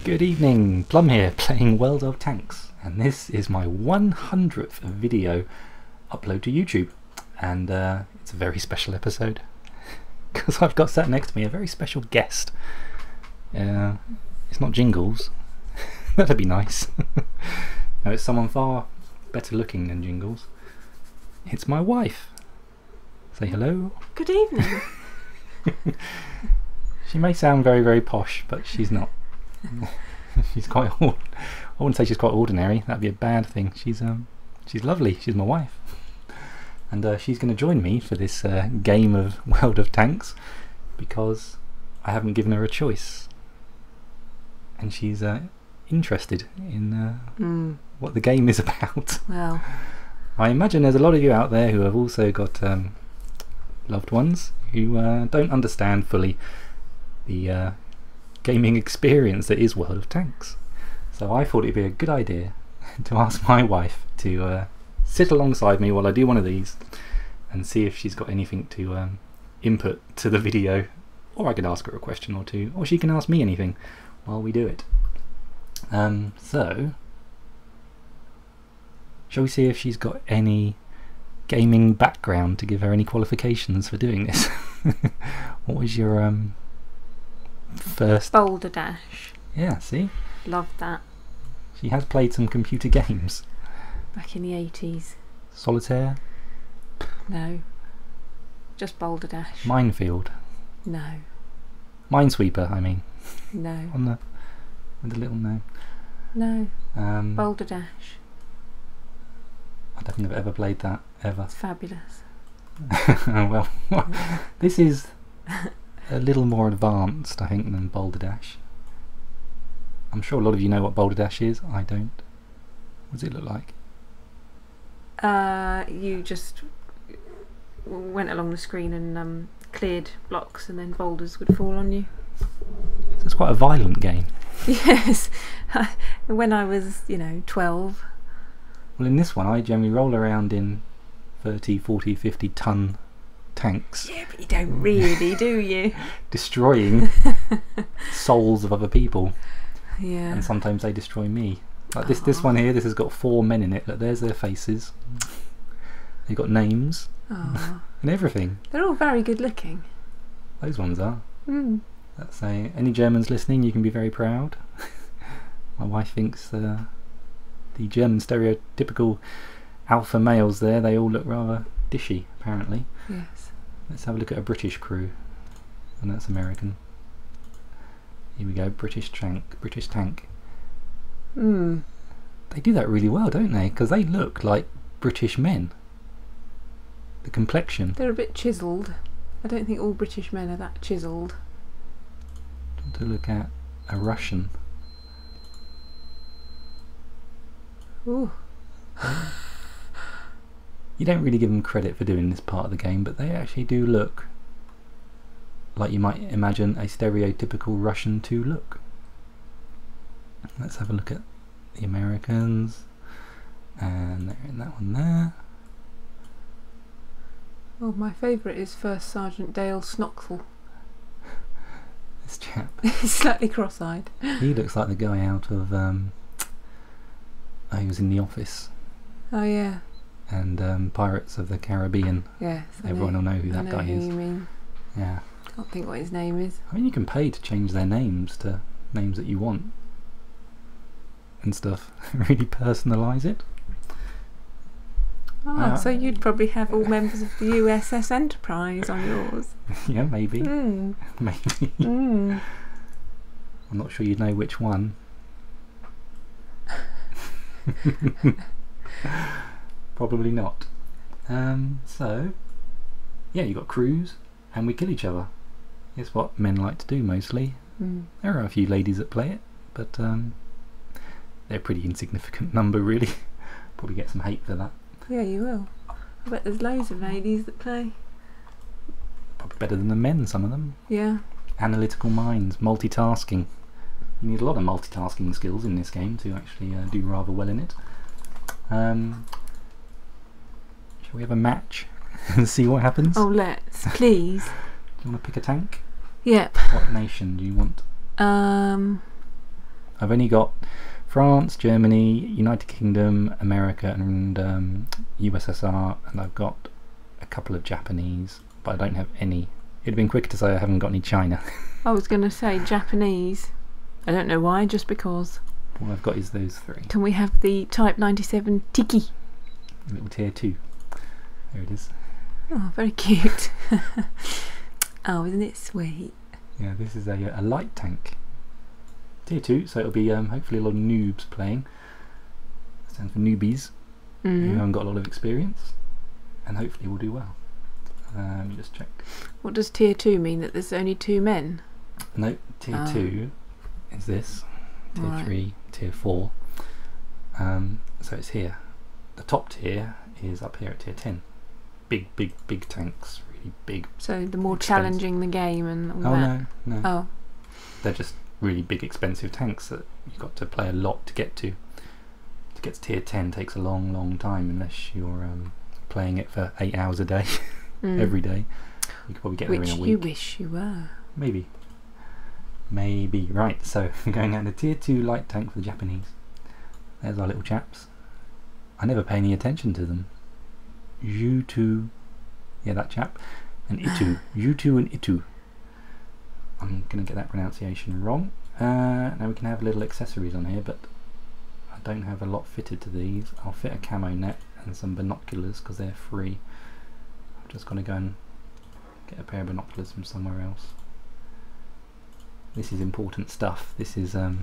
Good evening, Plum here, playing World of Tanks, and this is my 100th video upload to YouTube, and it's a very special episode because I've got sat next to me a very special guest. It's not Jingles, that'd be nice. No, it's someone far better looking than Jingles. It's my wife. Say hello. Good evening. She may sound very, very posh, but she's not. She's quite. I wouldn't say she's quite ordinary. That'd be a bad thing. She's lovely. She's my wife, and she's going to join me for this game of World of Tanks because I haven't given her a choice, and she's interested in what the game is about. Well, I imagine there's a lot of you out there who have also got loved ones who don't understand fully the gaming experience that is World of Tanks. So I thought it'd be a good idea to ask my wife to sit alongside me while I do one of these and see if she's got anything to input to the video, or I could ask her a question or two, or she can ask me anything while we do it. So shall we see if she's got any gaming background to give her any qualifications for doing this? What was your first? Boulder Dash. Yeah, see? Loved that. She has played some computer games. Back in the 80s. Solitaire? No. Just Boulder Dash. Minefield? No. Minesweeper, I mean. No. On the with the little no. No. I Boulder Dash. don't think I've ever played that ever. It's fabulous. Well, this is a little more advanced, I think, than Boulder Dash. I'm sure a lot of you know what Boulder Dash is. I don't. What does it look like? You just went along the screen and cleared blocks, and then boulders would fall on you. So it's quite a violent game. Yes. When I was, 12. Well, in this one I generally roll around in 30, 40, 50 ton tanks. Yeah, but you don't really, do you? Destroying souls of other people. Yeah. And sometimes they destroy me. Like this one here, this has got 4 men in it. Look, there's their faces. They've got names and everything. They're all very good looking. Those ones are. Let's say, any Germans listening, you can be very proud. My wife thinks the German stereotypical alpha males there, they all look rather dishy, apparently. Yes. Let's have a look at a British crew. And that's American. Here we go, British tank. They do that really well, don't they? Because they look like British men. The complexion. They're a bit chiselled. I don't think all British men are that chiselled. To look at a Russian. Ooh. You don't really give them credit for doing this part of the game, but they actually do look like you might imagine a stereotypical Russian to look. Let's have a look at the Americans, and they're in that one there. Oh, my favourite is First Sergeant Dale Snoxel. This chap. He's slightly cross-eyed. He looks like the guy out of he was in The Office. Oh yeah. And Pirates of the Caribbean. Yes. Everyone will know who that guy is. You mean. Yeah. Can't think what his name is. I mean, you can pay to change their names to names that you want and stuff. Really personalise it. So you'd probably have all members of the USS Enterprise on yours. Yeah, maybe. Maybe. I'm not sure you'd know which one. Probably not. So, yeah, you got crews, and we kill each other. It's what men like to do mostly. There are a few ladies that play it, but they're a pretty insignificant number, really. Probably get some hate for that. Yeah, you will. I bet there's loads of ladies that play. Probably better than the men, some of them. Yeah. Analytical minds, multitasking. You need a lot of multitasking skills in this game to actually do rather well in it. Shall we have a match and see what happens? Oh, let's, please. Do you want to pick a tank? Yep. What nation do you want? I've only got France, Germany, United Kingdom, America, and USSR, and I've got a couple of Japanese, but I don't have any. It'd have been quicker to say I haven't got any China. I was going to say Japanese. I don't know why, just because. All I've got is those 3. Can we have the Type 97 Tiki? Little tier 2. There it is. Oh, very cute. Oh, isn't it sweet? Yeah, this is a light tank. Tier 2, so it'll be hopefully a lot of noobs playing. Stands for newbies who haven't got a lot of experience, and hopefully will do well. Let me just check. What does tier 2 mean? That there's only 2 men? No, tier 2 is this. Tier 3, tier 4. So it's here. The top tier is up here at tier 10. Big tanks, really big. So the more challenging the game and all Oh that? no. Oh. They're just really big, expensive tanks that you've got to play a lot to get to. To get to tier 10 takes a long time unless you're playing it for 8 hours a day, every day. You could probably get there in a week. Which you wish you were. Maybe. Right, so I'm going out to tier 2 light tank for the Japanese. There's our little chaps. I never pay any attention to them. Yutu. Yeah, that chap. And Itu. Yutu and Itu. I'm going to get that pronunciation wrong. Now we can have little accessories on here, but I don't have a lot fitted to these. I'll fit a camo net and some binoculars because they're free. I'm just going to go and get a pair of binoculars from somewhere else. This is important stuff. This is the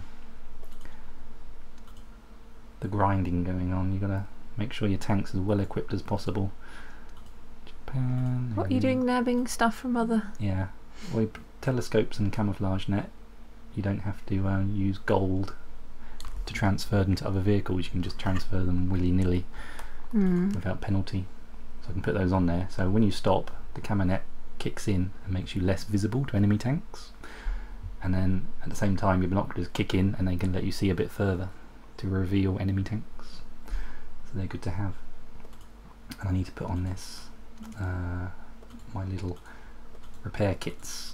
grinding going on. You've got to make sure your tank's as well equipped as possible. Japan. What are you doing, nabbing stuff from other? Yeah. Well, telescopes and camouflage net, you don't have to use gold to transfer them to other vehicles. You can just transfer them willy-nilly without penalty. So I can put those on there. So when you stop, the camo net kicks in and makes you less visible to enemy tanks. And then at the same time your binoculars kick in and they can let you see a bit further to reveal enemy tanks. So they're good to have. And I need to put on this my little repair kits.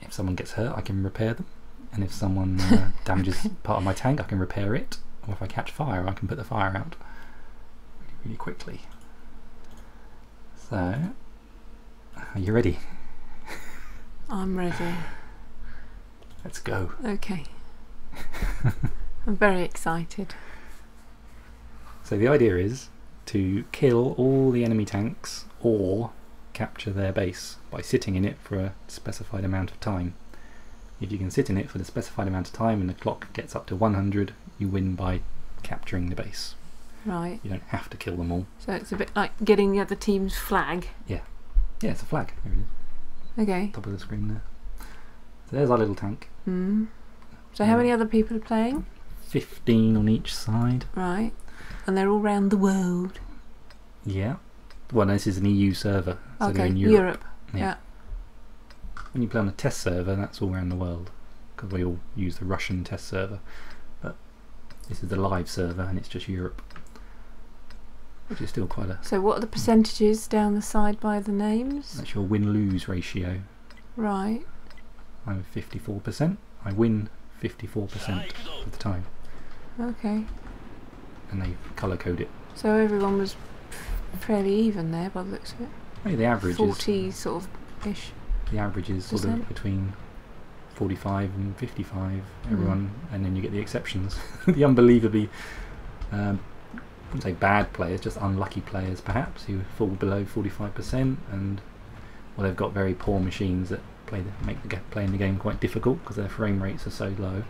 If someone gets hurt I can repair them, and if someone damages part of my tank I can repair it, or if I catch fire I can put the fire out really quickly. So, are you ready? I'm ready. Let's go. Okay. I'm very excited. So the idea is to kill all the enemy tanks or capture their base by sitting in it for a specified amount of time. If you can sit in it for the specified amount of time and the clock gets up to 100, you win by capturing the base. Right. You don't have to kill them all. So it's a bit like getting the other team's flag. Yeah, it's a flag. There it is. Okay. Top of the screen there. So there's our little tank. So how many other people are playing? 15 on each side. Right. And they're all around the world. Yeah. Well, this is an EU server, so they're Okay, in Europe. Yeah. When you play on a test server, that's all around the world, because we all use the Russian test server. But this is the live server, and it's just Europe, which is still quite a... So what are the percentages down the side by the names? That's your win-lose ratio. Right. I'm 54%. I win 54% of the time. Okay. And they colour code it. So everyone was fairly even there by the looks of it. Hey, the average 40 is... sort of ish. The average is sort of between 45 and 55, everyone, and then you get the exceptions. The unbelievably, I wouldn't say bad players, just unlucky players perhaps, who fall below 45%, and well, they've got very poor machines that make playing the game quite difficult because their frame rates are so low.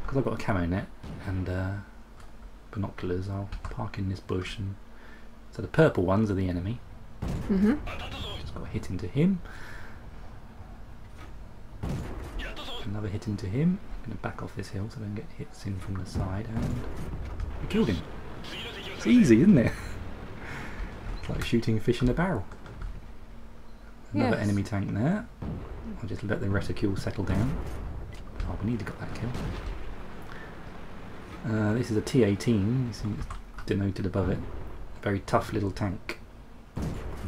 Because I've got a camo net and binoculars, I'll park in this bush, and so the purple ones are the enemy. Just got a hit into him. Another hit into him. I'm going to back off this hill so I don't get hits in from the side, and we killed him. It's easy, isn't it? It's like shooting fish in a barrel. Another enemy tank there. I'll just let the reticule settle down. Oh, we nearly got that kill. This is a T-18, you see it's denoted above it. A very tough little tank. I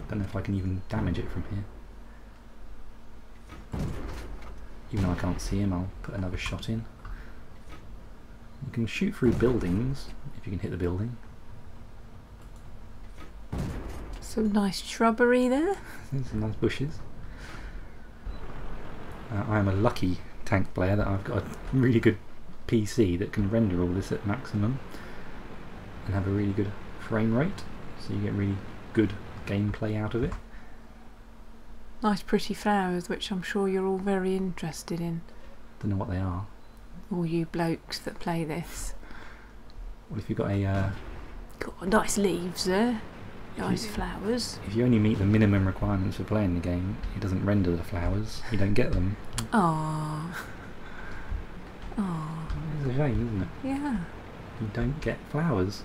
don't know if I can even damage it from here. Even though I can't see him, I'll put another shot in. You can shoot through buildings if you can hit the building. Some nice shrubbery there. There's some nice bushes. I am a lucky tank player that I've got a really good PC that can render all this at maximum and have a really good frame rate, so you get really good gameplay out of it. Nice pretty flowers, which I'm sure you're all very interested in. Don't know what they are. All you blokes that play this. What if you've got a... Got nice leaves there. Nice flowers. If you only meet the minimum requirements for playing the game, it doesn't render the flowers. You don't get them. Aww. Aww. It's a shame, isn't it? Yeah. You don't get flowers.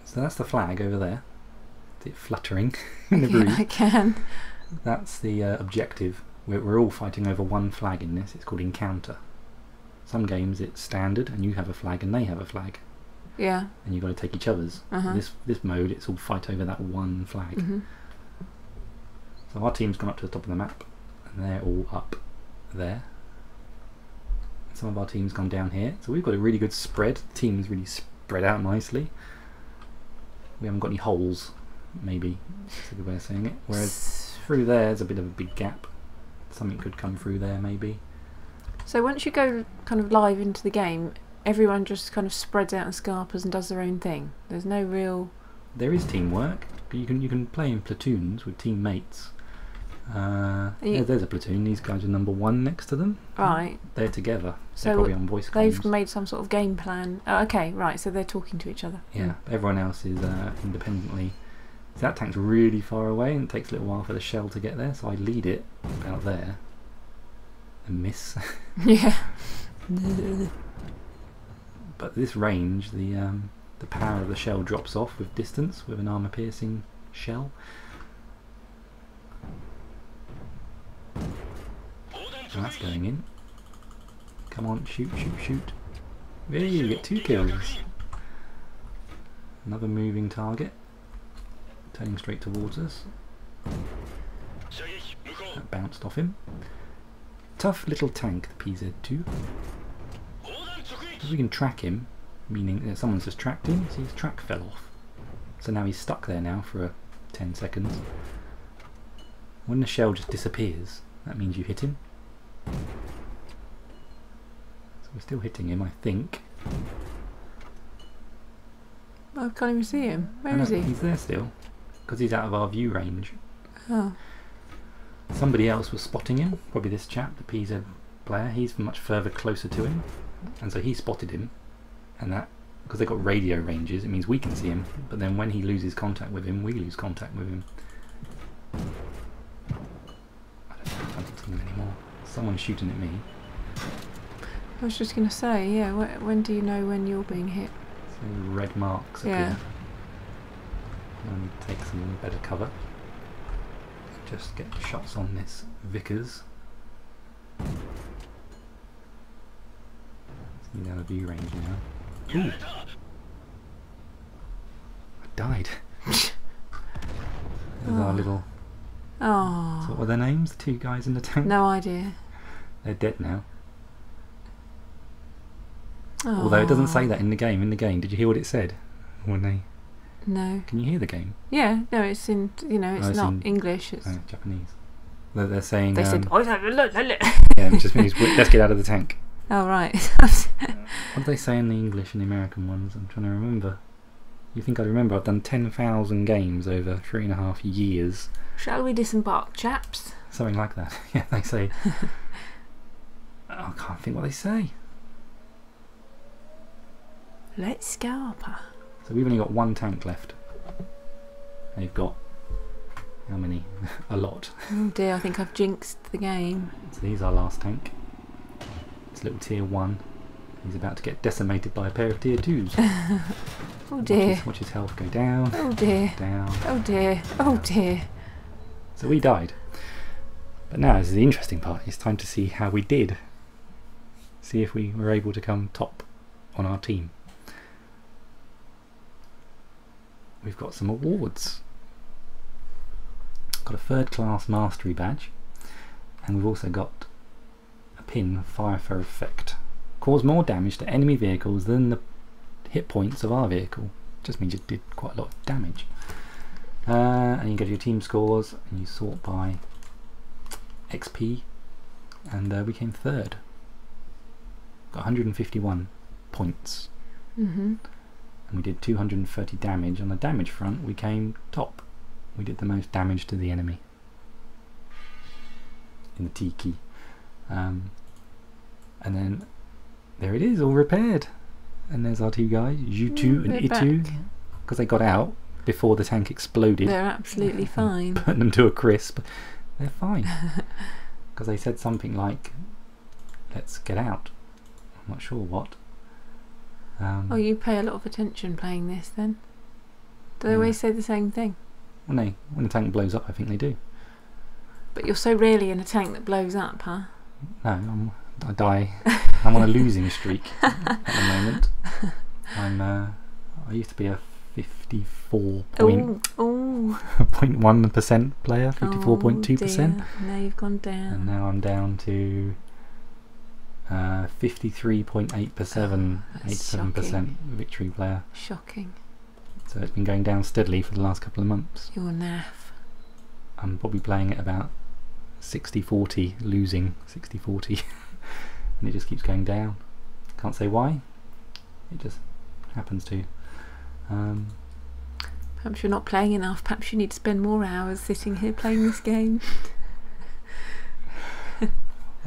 So that's the flag over there. It's fluttering in the breeze. Yeah, I can. That's the objective. We're all fighting over one flag in this. It's called Encounter. Some games it's standard and you have a flag and they have a flag. Yeah. And you've got to take each other's. This mode, it's all fight over that one flag. So our team's gone up to the top of the map and they're all up there. Some of our team's gone down here. So we've got a really good spread. The team's really spread out nicely. We haven't got any holes, maybe. That's a good way of saying it. Whereas through there's a bit of a big gap. Something could come through there maybe. So once you go kind of live into the game, everyone just kind of spreads out and scarpers and does their own thing. There's no real... There is teamwork. You can play in platoons with teammates. There's a platoon. These guys are number 1 next to them. Right. They're together. So they're probably on voice comms. They've made some sort of game plan. Oh, okay, right. So they're talking to each other. Yeah. Everyone else is independently. So that tank's really far away and it takes a little while for the shell to get there. So I lead it about there and miss. Yeah. But this range, the power of the shell drops off with distance with an armor-piercing shell. So that's going in. Come on, shoot, shoot, shoot. There you get 2 kills. Another moving target. Turning straight towards us. That bounced off him. Tough little tank, the PZ2. If we can track him, meaning that someone's just tracked him, so his track fell off. So now he's stuck there now for 10 seconds. When the shell just disappears, that means you hit him. So we're still hitting him, I think. I can't even see him. Where is he? He's there still, because he's out of our view range. Oh. Somebody else was spotting him, probably this chap, the PZ player. He's much further closer to him, and so he spotted him. And that, because they've got radio ranges, it means we can see him. But then when he loses contact with him, we lose contact with him. I don't see him anymore. Someone's shooting at me. I was just going to say, yeah, when do you know when you're being hit? So red marks appear. Yeah. I need to take some better cover. Just get shots on this Vickers. He's out of view range now. Ooh. I died. There's our little... Oh. So what were their names? The 2 guys in the tank? No idea. They're dead now. Oh. Although it doesn't say that in the game. In the game, did you hear what it said? When they... No. Can you hear the game? Yeah, no, it's in, you know, it's it's not in English, it's... Japanese. They're saying... They said... yeah, it just means let's get out of the tank. Oh, right. What do they say in the English and the American ones? I'm trying to remember. You think I'd remember? I've done 10,000 games over 3.5 years. Shall we disembark, chaps? Something like that. Yeah, they say... I can't think what they say. Let's scarper. So we've only got 1 tank left. They've got... how many? A lot. Oh dear, I think I've jinxed the game. So he's our last tank. It's little tier 1. He's about to get decimated by a pair of tier 2s. Oh dear. Watch his health go down. Oh dear. Down. Oh dear. Oh dear. So we died. But now this is the interesting part. It's time to see how we did. See if we were able to come top on our team. We've got some awards. Got a 3rd class mastery badge. And we've also got a pin, Fire for Effect. Cause more damage to enemy vehicles than the hit points of our vehicle. Just means it did quite a lot of damage. And you go to your team scores and you sort by XP, and we came third. Got 151 points. Mm-hmm. And we did 230 damage. On the damage front, we came top. We did the most damage to the enemy in the Tiki. And then there it is, all repaired. And there's our two guys, Yutu and Itu, because they got out before the tank exploded. They're absolutely fine. Burnt them to a crisp. They're fine. Because they said something like, let's get out. I'm not sure what. Oh, you pay a lot of attention playing this then? Do they always say the same thing? When the tank blows up, I think they do. But you're so rarely in a tank that blows up, huh? No, I die. I'm on a losing streak at the moment. I used to be a 54.1% player, 54.2%. Now you've gone down. And now I'm down to 53.87% victory player. Shocking. So it's been going down steadily for the last couple of months. You're naff. I'm probably playing at about 60-40, losing 60-40. And it just keeps going down. Can't say why. It just happens to. Perhaps you're not playing enough. Perhaps you need to spend more hours sitting here playing this game.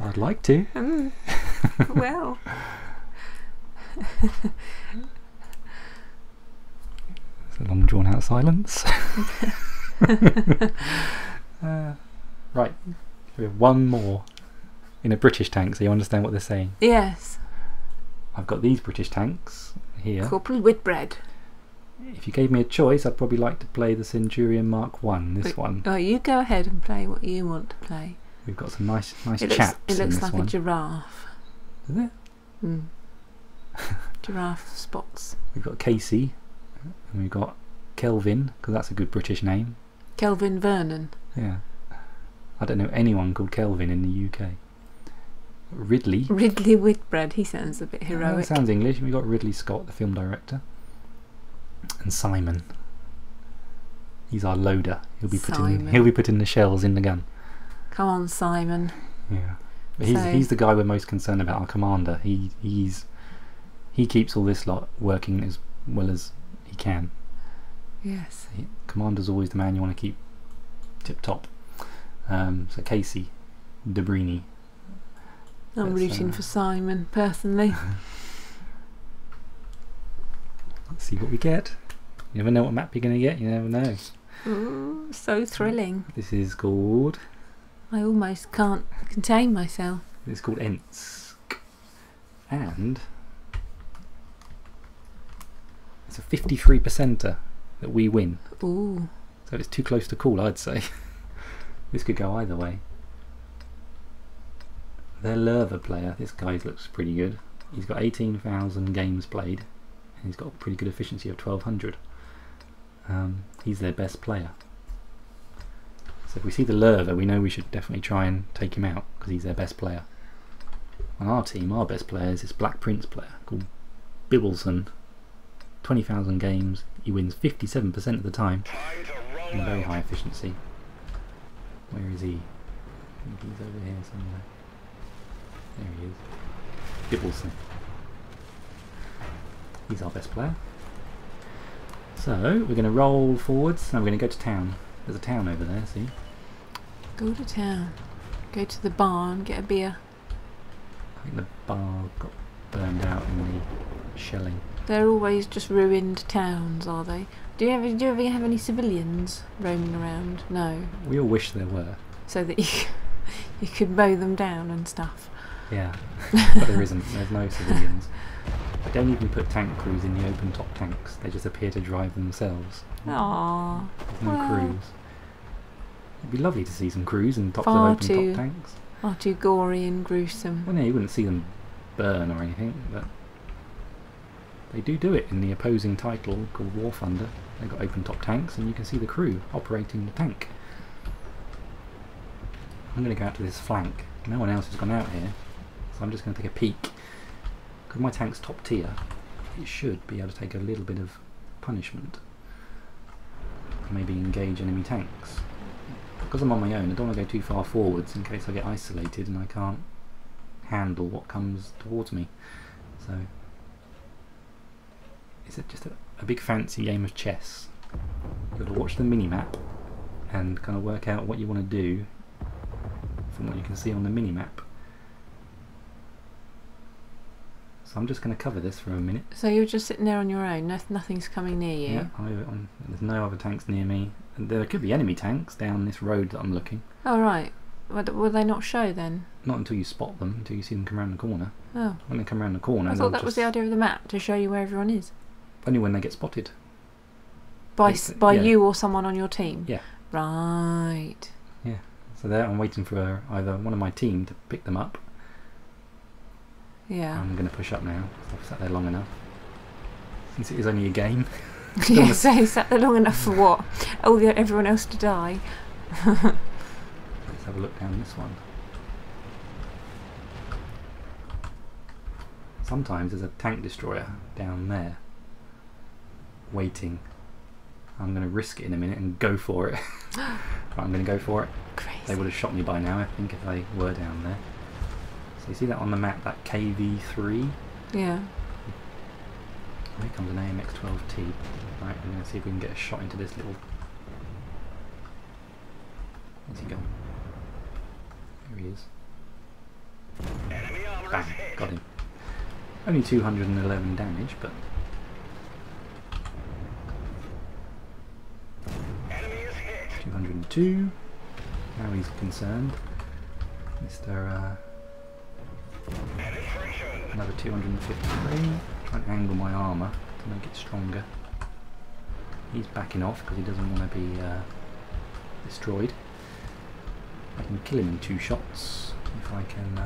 I'd like to. Well. It's a long drawn out silence. Right. We have one more in a British tank, so you understand what they're saying. Yes. I've got these British tanks here. Corporal Whitbread. If you gave me a choice, I'd probably like to play the Centurion Mark 1, this one. Oh, you go ahead and play what you want to play. We've got some nice chaps It in looks this like one. a giraffe. Is it? Giraffe spots. We've got Casey, and we've got Kelvin, because that's a good British name. Kelvin Vernon. Yeah. I don't know anyone called Kelvin in the UK. Ridley. Ridley Whitbread, he sounds a bit heroic. Sounds English. We've got Ridley Scott, the film director. And Simon. He's our loader. He'll be putting the shells in the gun. Come on, Simon. Yeah. But he's the guy we're most concerned about, our commander. He keeps all this lot working as well as he can. Yes. Commander's always the man you want to keep tip top. So Casey Debrini. I'm rooting for Simon, personally. Let's see what we get. You never know what map you're going to get, you never know. Ooh, so thrilling. This is called... I almost can't contain myself. It's called Ensk. And it's a 53%er that we win. Ooh. So it's too close to call, I'd say. This could go either way. Their Lerva player, this guy looks pretty good. He's got 18,000 games played, and he's got a pretty good efficiency of 1200. He's their best player. So if we see the Lerva, we know we should definitely try and take him out, because he's their best player. On our team, our best player is this Black Prince player called Bibbleson. 20,000 games, he wins 57% of the time, and very high efficiency. Where is he? I think he's over here somewhere. There he is. Bibbleson. He's our best player. So we're going to roll forwards and we're going to go to town. There's a town over there, see? Go to town. Go to the barn, get a beer. I think the bar got burned out in the shelling. They're always just ruined towns, are they? Do you ever have any civilians roaming around? No. We all wish there were. So that you could mow them down and stuff. Yeah, but there isn't. There's no civilians. I don't even put tank crews in the open top tanks. They just appear to drive themselves. Aww. There's no crews. It'd be lovely to see some crews in tops of open top tanks. Far too gory and gruesome. Well, no, you wouldn't see them burn or anything, but they do it in the opposing title called War Thunder. They've got open top tanks and you can see the crew operating the tank. I'm going to go out to this flank. No one else has gone out here, so I'm just going to take a peek. Because my tank's top tier, it should be able to take a little bit of punishment. Maybe engage enemy tanks. Because I'm on my own, I don't want to go too far forwards in case I get isolated and I can't handle what comes towards me. So, it's just a big fancy game of chess. You've got to watch the mini-map and kind of work out what you want to do from what you can see on the mini-map. So I'm just going to cover this for a minute. So you're just sitting there on your own, nothing's coming near you? Yeah, there's no other tanks near me. And there could be enemy tanks down this road that I'm looking. Oh right. Will they not show then? Not until you spot them, until you see them come around the corner. Oh. When they come around the corner... I thought that was the idea of the map, to show you where everyone is. Only when they get spotted. By Yeah. you or someone on your team? Yeah. Right. Yeah. So there I'm waiting for either one of my team to pick them up. Yeah. I'm going to push up now. I've sat there long enough. Since it is only a game. Yeah, so you sat there long enough for what? Everyone else to die? Let's have a look down this one. Sometimes there's a tank destroyer down there waiting. I'm going to risk it in a minute and go for it. Right, I'm going to go for it. Crazy. They would have shot me by now, I think, if they were down there. So you see that on the map, that KV3? Yeah. Here comes an AMX-12T. Right, we're going to see if we can get a shot into this little... Where's he gone? There he is. Bang, got him. Only 211 damage, but... 202. Now he's concerned. Mr. Another 253. Try and angle my armour to make it stronger. He's backing off because he doesn't want to be destroyed. I can kill him in 2 shots if I can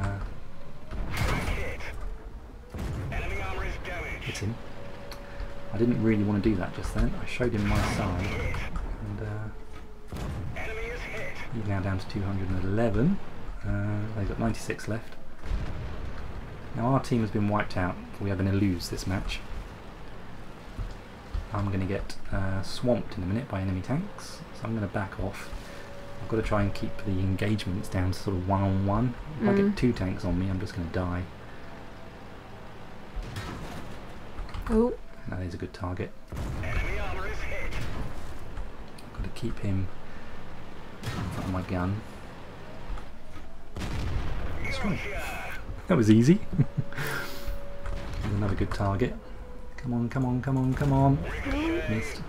hit him. I didn't really want to do that just then. I showed him my side, and he's now down to 211. They've got 96 left. Now our team has been wiped out. We are going to lose this match. I'm going to get swamped in a minute by enemy tanks, so I'm going to back off. I've got to try and keep the engagements down to sort of 1-on-1. If I get 2 tanks on me, I'm just going to die. Oh. That is a good target. I've got to keep him in front of my gun. Destroy. That was easy. There's another good target. Come on, come on, come on, come on. Missed.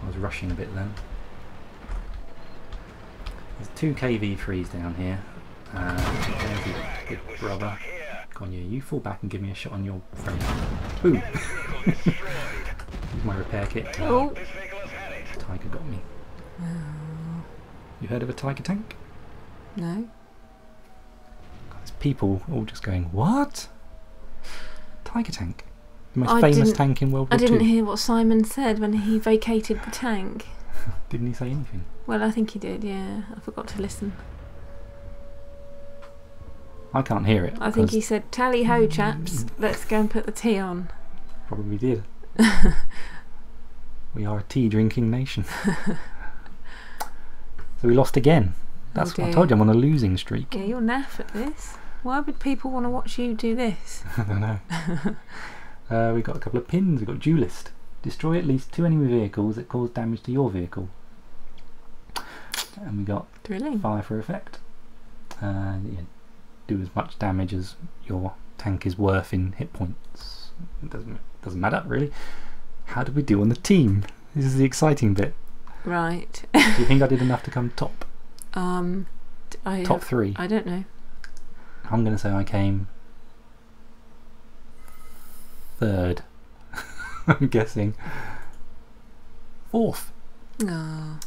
I was rushing a bit then. There's 2 KV3s down here. Good brother. Go on, you fall back and give me a shot on your frame. Boom! Use my repair kit. Oh. Tiger got me. You heard of a Tiger tank? No. There's people all just going, what? Tiger tank? The most famous tank in World War II. I didn't hear what Simon said when he vacated the tank. Didn't he say anything? Well, I think he did, yeah. I forgot to listen. I can't hear it. I think he said, tally ho chaps, let's go and put the tea on. Probably did. We are a tea drinking nation. So we lost again. That's what I told you, I'm on a losing streak. Yeah, you're naff at this. Why would people want to watch you do this? I don't know. We've got a couple of pins. We've got duelist. Destroy at least 2 enemy vehicles that cause damage to your vehicle. And we got fire for effect. Yeah, do as much damage as your tank is worth in hit points. It doesn't matter really. How did we do on the team? This is the exciting bit. Right. Do you think I did enough to come top? Top 3. I don't know. I'm going to say I came 3rd. I'm guessing 4th. Oh.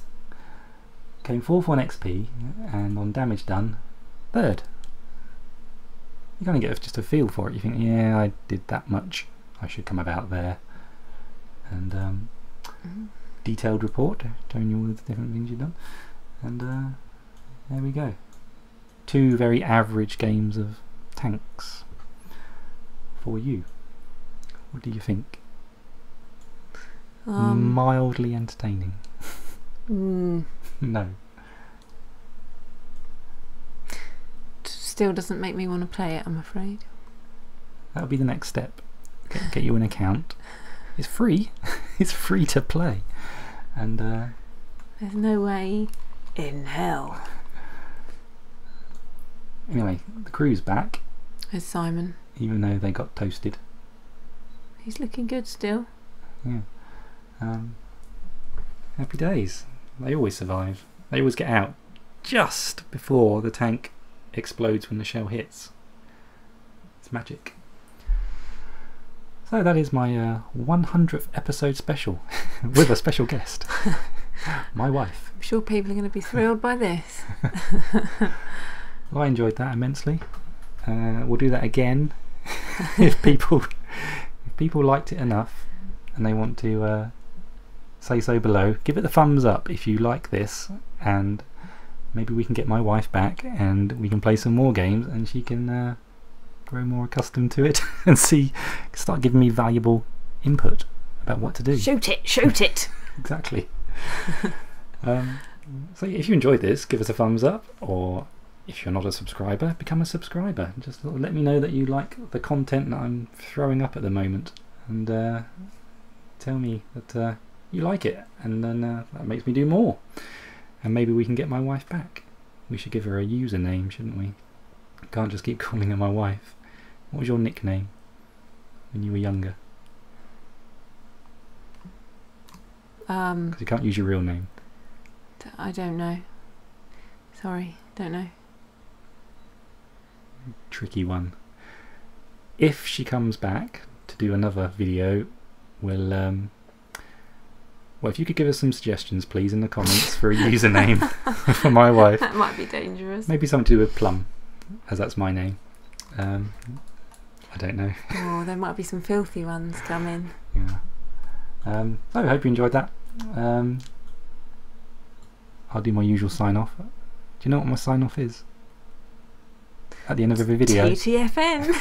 Came 4th on XP and on damage done 3rd. You kind of get just a feel for it. You think, yeah, I did that much. I should come about there. And detailed report showing you all the different things you've done. And there we go. 2 very average games of tanks for you. What do you think? Mildly entertaining. No. Still doesn't make me want to play it, I'm afraid. That'll be the next step. Get you an account. It's free. It's free to play. And there's no way in hell. Anyway, the crew's back. There's Simon. Even though they got toasted. He's looking good still. Yeah. Happy days. They always survive. They always get out just before the tank explodes when the shell hits. It's magic. So that is my 100th episode special with a special guest, my wife. I'm sure people are going to be thrilled by this. Well, I enjoyed that immensely. We'll do that again if people liked it enough and they want to say so below. Give it the thumbs up if you like this, and maybe we can get my wife back and we can play some more games and she can grow more accustomed to it and start giving me valuable input about what to do. Shoot it! Exactly. So if you enjoyed this, give us a thumbs up, or if you're not a subscriber, become a subscriber. Just let me know that you like the content that I'm throwing up at the moment, and tell me that you like it, and then that makes me do more, and maybe we can get my wife back. We should give her a username, shouldn't we? Can't just keep calling her my wife. What was your nickname when you were younger? Because you can't use your real name. I don't know. Sorry, don't know. Tricky one. If she comes back to do another video, we'll well, if you could give us some suggestions please in the comments for a username for my wife. That might be dangerous. Maybe something to do with Plum, as that's my name. I don't know. Oh, there might be some filthy ones coming. Yeah. I hope you enjoyed that. I'll do my usual sign off. Do you know what my sign off is? At the end of every video. TTFN.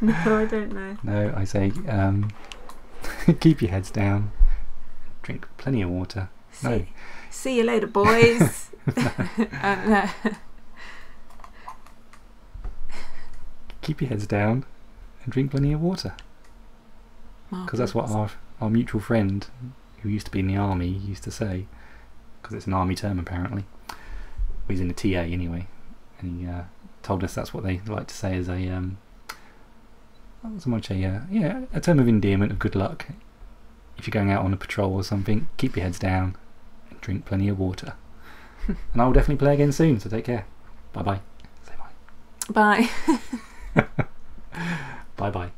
No, I don't know. No, I say keep your heads down. Drink plenty of water. See you later, boys. No. Keep your heads down and drink plenty of water. Because that's what our mutual friend, who used to be in the army, used to say. Because it's an army term apparently. Well, he's in the TA anyway, and he told us that's what they like to say as a not so much a term of endearment of good luck. If you're going out on a patrol or something, keep your heads down and drink plenty of water. And I will definitely play again soon, so take care. Bye bye. Say bye. Bye. Bye bye.